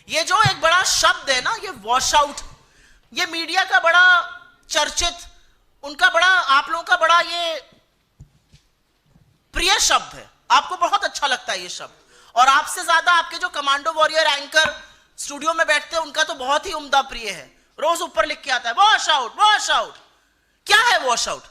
ये जो एक बड़ा शब्द है ना, ये वॉश आउट, ये मीडिया का बड़ा चर्चित, उनका बड़ा, आप लोगों का बड़ा ये प्रिय शब्द है, आपको बहुत अच्छा लगता है ये शब्द। और आपसे ज्यादा आपके जो कमांडो वॉरियर एंकर स्टूडियो में बैठते हैं उनका तो बहुत ही उम्दा प्रिय है, रोज ऊपर लिख के आता है वॉश आउट वॉश आउट। क्या है वॉश आउट?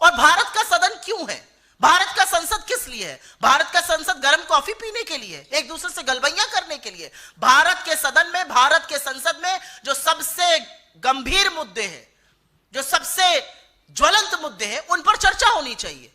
और भारत का सदन क्यों है? भारत का संसद किस लिए है? भारत का संसद गर्म कॉफी पीने के लिए, एक दूसरे से गलबैया करने के लिए? भारत के सदन में, भारत के संसद में जो सबसे गंभीर मुद्दे हैं, जो सबसे ज्वलंत मुद्दे हैं, उन पर चर्चा होनी चाहिए।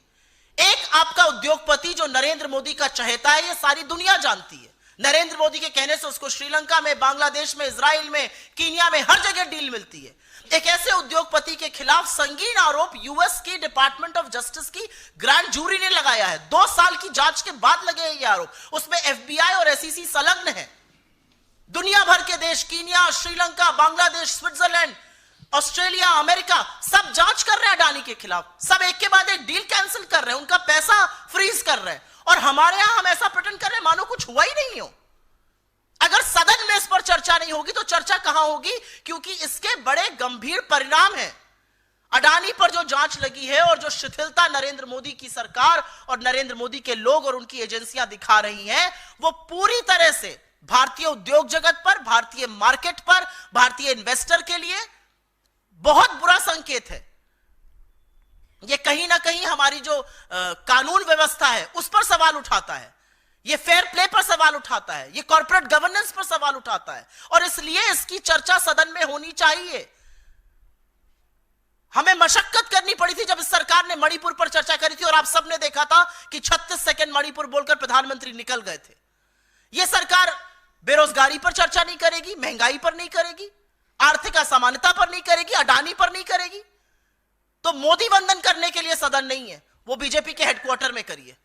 एक आपका उद्योगपति जो नरेंद्र मोदी का चहेता है, ये सारी दुनिया जानती है। नरेंद्र मोदी के कहने से उसको श्रीलंका में, बांग्लादेश में, इजराइल में, कीनिया में, हर जगह डील मिलती है। एक ऐसे उद्योगपति के खिलाफ संगीन आरोप यूएस की डिपार्टमेंट ऑफ जस्टिस की ग्रैंड जूरी ने लगाया है। 2 साल की जांच के बाद लगे हैं ये आरोप। उसमें एफबीआई और एसईसी संलग्न है। दुनिया भर के देश, Kenya, Sri Lanka, Bangladesh, Switzerland, Australia, America, सब जांच कर रहे हैं अडानी के खिलाफ। सब एक के बाद एक डील कैंसिल कर रहे हैं, उनका पैसा फ्रीज कर रहे हैं। और हमारे यहां हम ऐसा प्रिटेंड कर रहे हैं मानो कुछ हुआ ही नहीं हो। अगर सदन में इस पर चर्चा नहीं होगी तो चर्चा कहां होगी? क्योंकि इसके बड़े गंभीर परिणाम हैं। अडानी पर जो जांच लगी है और जो शिथिलता नरेंद्र मोदी की सरकार और नरेंद्र मोदी के लोग और उनकी एजेंसियां दिखा रही हैं, वो पूरी तरह से भारतीय उद्योग जगत पर, भारतीय मार्केट पर, भारतीय इन्वेस्टर के लिए बहुत बुरा संकेत है। ये कहीं ना कहीं हमारी जो कानून व्यवस्था है उस पर सवाल उठाता है, ये फेयर प्ले पर सवाल उठाता है, ये कॉर्पोरेट गवर्नेंस पर सवाल उठाता है। और इसलिए इसकी चर्चा सदन में होनी चाहिए। हमें मशक्कत करनी पड़ी थी जब इस सरकार ने मणिपुर पर चर्चा करी थी, और आप सबने देखा था कि 36 सेकंड मणिपुर बोलकर प्रधानमंत्री निकल गए थे। यह सरकार बेरोजगारी पर चर्चा नहीं करेगी, महंगाई पर नहीं करेगी, आर्थिक असमानता पर नहीं करेगी, अडानी पर नहीं करेगी। तो मोदी वंदन करने के लिए सदन नहीं है, वो बीजेपी के हेडक्वार्टर में करिए।